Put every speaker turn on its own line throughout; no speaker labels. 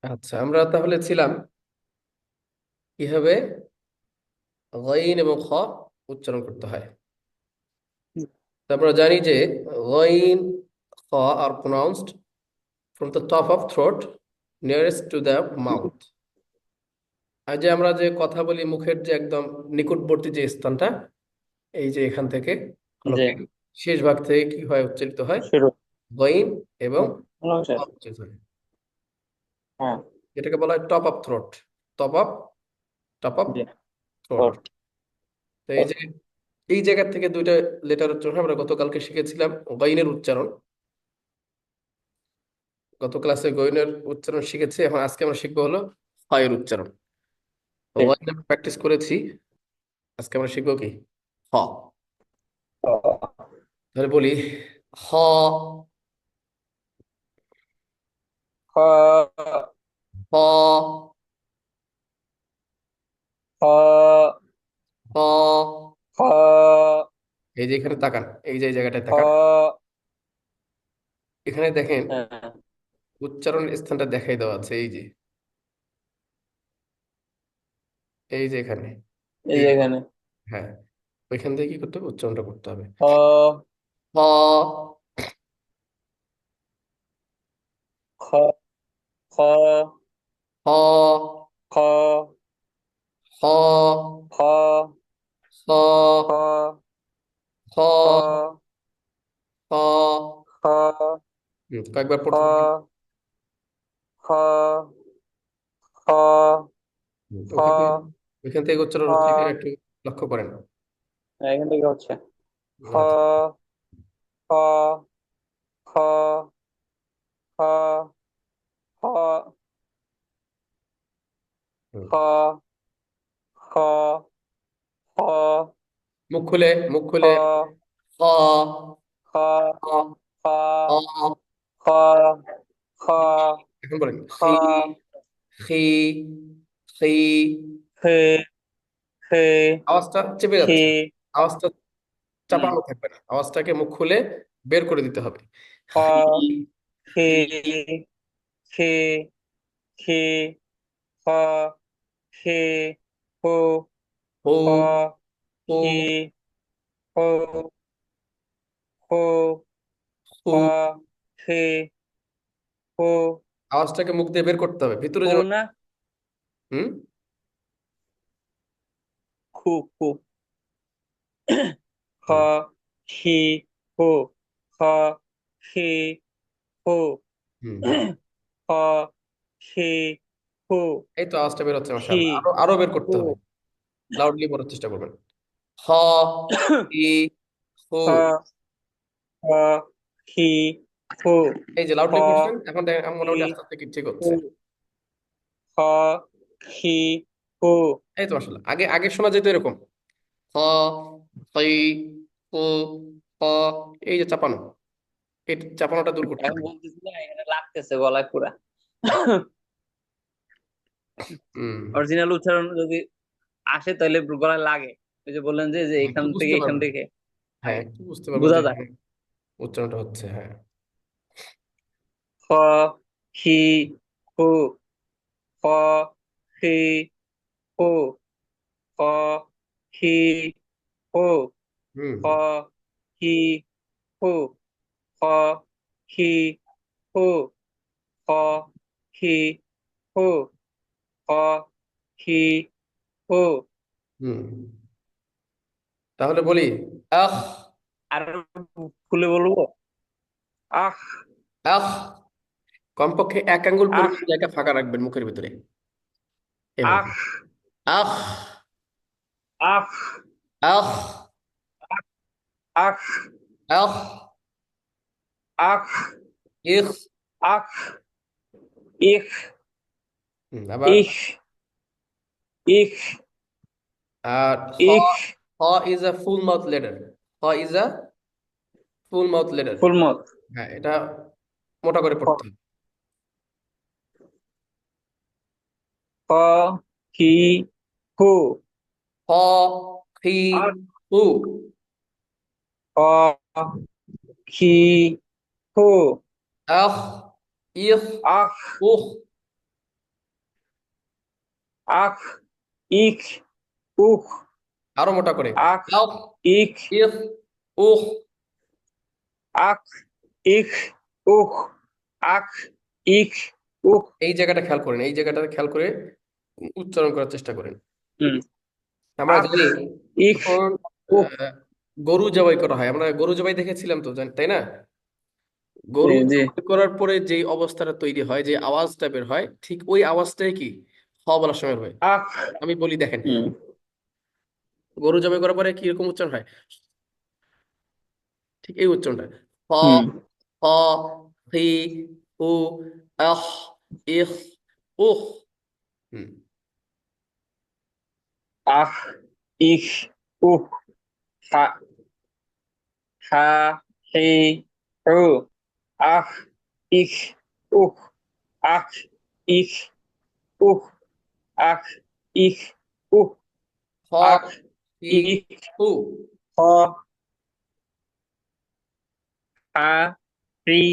আচ্ছা, আমরা তাহলে ছিলাম কিভাবে গইন এবং খ উচ্চারণ করতে হয়। তো আমরা জানি যে গইন খ are pronounced from the top of throat nearest to the mouth. আর যে আমরা যে কথা বলি মুখের যে একদম নিকটবর্তী যে স্থানটা, এই যে এখান থেকে
জি।
হলফের শেষ ভাগ থেকে কি হয় উচ্চারিত হয়
শুরু।
গইন এবং
হুম, হলো
খ
শেষ।
উচ্চারিত হয়।
হ্যাঁ।
এটাকে বলা হয় top of throat. Top of top of
G.
Throat.
Four.
তো এই যে এই জায়গা থেকে দুইটা লেটার উচ্চারণ হয়। আমরা গতকালকে শিখেছিলাম গইনের উচ্চারণ। গত ক্লাসে গইনের উচ্চারণ শিখেছি, এখন আজকে আমরা শিখবো হলো হয় উচ্চারণ। গইন প্র্যাকটিস করেছি, আজকে আমরা শিখবো কি হ। তাহলে বলি হ,
খ
হ,
খ
হ।
খ
এই যে এখানে তাকান, এই যে এই জায়গাটায়
খ।
তাকান, এখানে দেখেন
হ্যাঁ,
উচ্চারণের স্থানটা দেখাই দেওয়া আছে। এই যে এই যে এখানে,
এই
এই
যে
যে,
এখানে
হ্যাঁ, ওইখান থেকে কি করতে হবে, উচ্চারণটা করতে হবে।
খ
হ,
খ খ
হ,
খ
হ,
খ খ
হ, হ,
খ
হ।
খ
কয়েকবার
খ
পড়তে থাকেন।
খ খ খ
ওখান থেকে ওইখান থেকে উচ্চারণ হচ্ছে কিনা
খ।
একটু লক্ষ্য করেন।
এখান থেকে হচ্ছে খ
আচ্ছা।
খ খ খ খ
হুম।
খ খ খ
মুখ খুলে
খ
হ, হ,
খ খ
হ।
খ খ
এখন বলেন খি,
খ
খি, খি।
খে খে
আওয়াজটা চেপে
খে।
যাচ্ছে, আওয়াজটা
হুম।
চাপানো থাকবে না, আওয়াজটাকে মুখ খুলে বের করে দিতে হবে।
খ
খি,
খে
খি,
খে খে খ খে হো
হো,
খ
হো,
খি হো হো খ
হু।
খে হো
আওয়াজটাকে মুখ দিয়ে বের করতে হবে, ভিতরে
হো
যেন।
না।
হুম।
খু খু খ
হুম,
খি হো খ খি হো
হুম।
খ খি হো
এই তো আওয়াজটা বের হচ্ছে,
খি
মাশাআল্লাহ। আরো আরো বের করতে
হো
হবে, লাউডলি বলার চেষ্টা করবেন। হ, ই, হু।
খ খ খি হো
এই যে
খ
লাউডলি করছেন, এখন দেখেন
খি
মোটামুটি আস্তে আস্তে কি ঠিক
হো
হচ্ছে।
খ খি হো
এই তো মাশাআল্লাহ, আগে আগে শোনা যেত এরকম হ, হই, হু, হ। এই যে চাপানো, এই চাপানোটা দূর করতে
এখন
হবে।
বলতেছি না, এখানে লাগতেছে গলায় পুরা।
হুম।
অরিজিনাল উচ্চারণ যদি আসে তাহলে গলায় লাগে। ওই যে বললেন যে যে এখান
একটু
থেকে
বুঝতে
এখান
পারবেন,
থেকে
হ্যাঁ
লাগে,
একটু বুঝতে পারবেন যে
বোঝা যায়।
এখানে উচ্চারণটা হচ্ছে, হ্যাঁ।
খ খি হো খ খি হো খ খি হো
হুম,
খ খি হো খ খি হো খ খি হো খ খি হো।
হুম। তাহলে বলি আখ,
আর খুলে বলবো আহ
আখ। কমপক্ষে 1 আঙ্গুল
আহ
পরিমাণ জায়গা ফাঁকা রাখবেন মুখের ভিতরে, এভাবে।
আহ
আখ,
আহ
আখ,
আহ
আখ।
আহ
ইখ।
আহ ইখ
আবার।
ইখ ইখ
আর হ,
ইখ
হ is a full mouth letter. হ is a full mouth letter.
ফুলমত
হ্যাঁ, এটা মোটা করে পড়তে হবে।
খ খি হো
হ, খি,
আহ
হু।
খ খি হো
আখ, ইখ,
আহ
উখ।
আখ, ইখ, উখ,
আরো মোটা করে।
আখ,
আখ,
ইখ,
ইখ, উখ।
আখ, ইখ, উখ, আখ, ইখ, উখ।
এই জায়গাটা খেয়াল করেন, এই জায়গাটা খেয়াল করে উচ্চারণ করার চেষ্টা করেন।
হুম।
আমরা
আখ,
জানি
ইখ,
যখন
উখ।
গরু জবাই করা হয়, আমরা গরু জবাই দেখেছিলাম তো, তাই না?
জি
গরু
জি।
জবাই করার পরে যে অবস্থাটা তৈরি হয়, যে আওয়াজটা বের হয়, ঠিক ওই আওয়াজটাই কি হ বলার সময় হয়।
আখ।
আমি বলি দেখেন,
হুম
গরু জবাই করার পরে কিরকম উচ্চারণ হয়, ঠিক এই উচ্চারণটা। হ,
হুম।
হ, হি, হু, আহ, ইহ, উহ। হুম।
আখ, ইখ, উখ, হা, হা, হি, হু, আখ, ইখ, উখ, আখ, ইখ, উখ, আখ, ইখ, উখ,
হ,
আখ,
হি,
ইখ,
হু।
হ, হা, রি,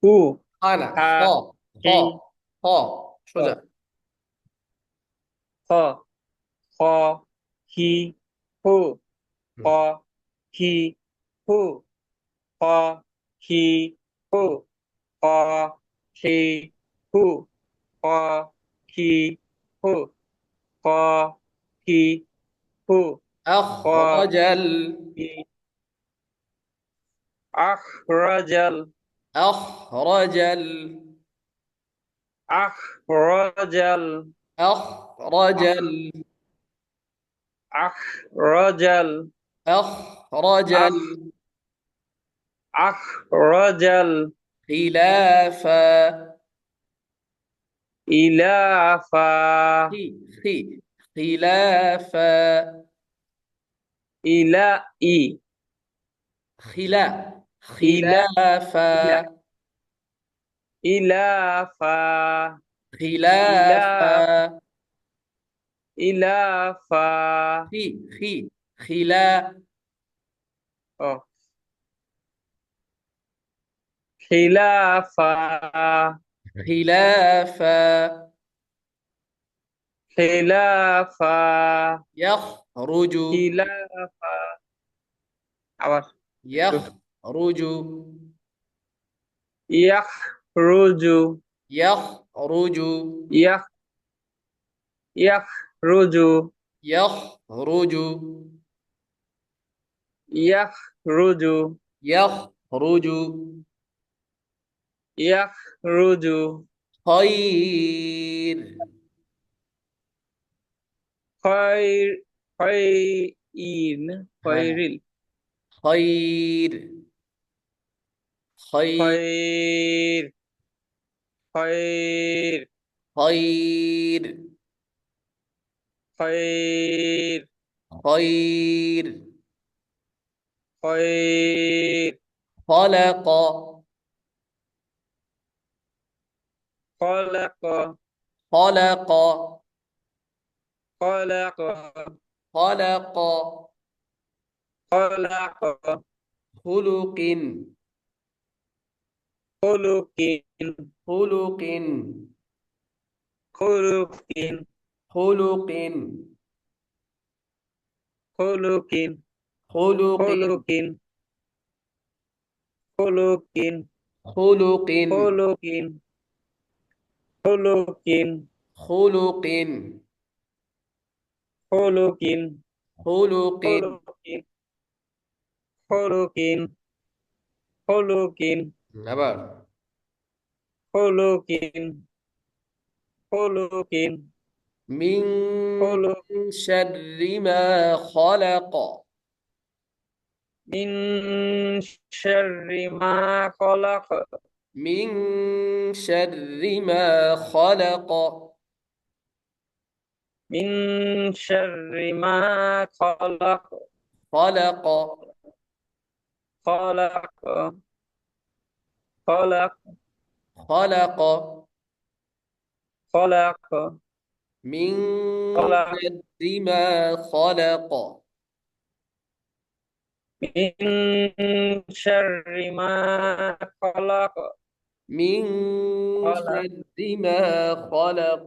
হু,
হা না,
হা,
হ, হ,
রি,
হ, সোজা।
হ, হ, হি, হু, হ,
হুম।
হি, হু, হ, হি, হু, হ, হি, হু, হ, হি, হু, হ, হি, হু, হ,
আখরাজাল,
হি। আখরাজাল,
আখরাজাল,
আখরাজাল,
আখরাজাল,
আখরাজাল,
আখরাজাল,
আখ, আখরাজাল,
খিলাফা,
ইলাফা,
খি, খি, খিলাফা,
ইলা, ই,
খিলা,
ইলা,
খিলাফা,
ইলা, ইলাফা, ইলা,
খিলাফা,
ইলাফা,
খি, খি, খিলা,
ও, খিলাফা,
খিলাফা,
খিলাফা,
ইয়াখরুজু,
খিলাফা, আবার একটু,
ইয়াখরুজু,
ইয়াখরুজু,
ইয়াখরুজু,
ইয়াখ, ইয়াখরুজু,
ইয়াখরুজু,
ইয়াখরুজু,
ইয়াখরুজু,
ইয়াখরুজু,
খৈর,
খৈর, খৈইন,
হ্যাঁ,
খৈরিল,
খৈর, খৈর,
খৈর, খৈর,
খৈর,
খৈর,
খৈর,
খৈর,
খলাক,
খলাক,
খলাক,
খলাক,
খলাক,
খলাক,
খুলুকিন,
খুলুকিন,
খুলুকিন,
খুলুকিন,
খুলুকিন,
খুলুকিন,
খুলুকিন,
খুলুকিন, খুলুকিন,
খুলুকিন,
খুলুকিন, খুলুকিন,
খুলুকিন,
খুলুকিন,
খুলুকিন।
খুলুকিন, খুলুকিন, খুলুকিন,
আবার
খুলুকিন, খুলুকিন,
মিন
খুলুকিন,
শাররি মা খলাক,
মিন শাররি মা খলাক,
মিন শাররি মা খলাক,
মিন শাররি মা খলাক,
খলাক,
খলাক, খলাক,
খলাক,
খলাক,
মিন
খলাক,
শাররি মা খলাক,
মিন শাররি মা খলাক,
মিন
খলাক,
শাররি মা খলাক,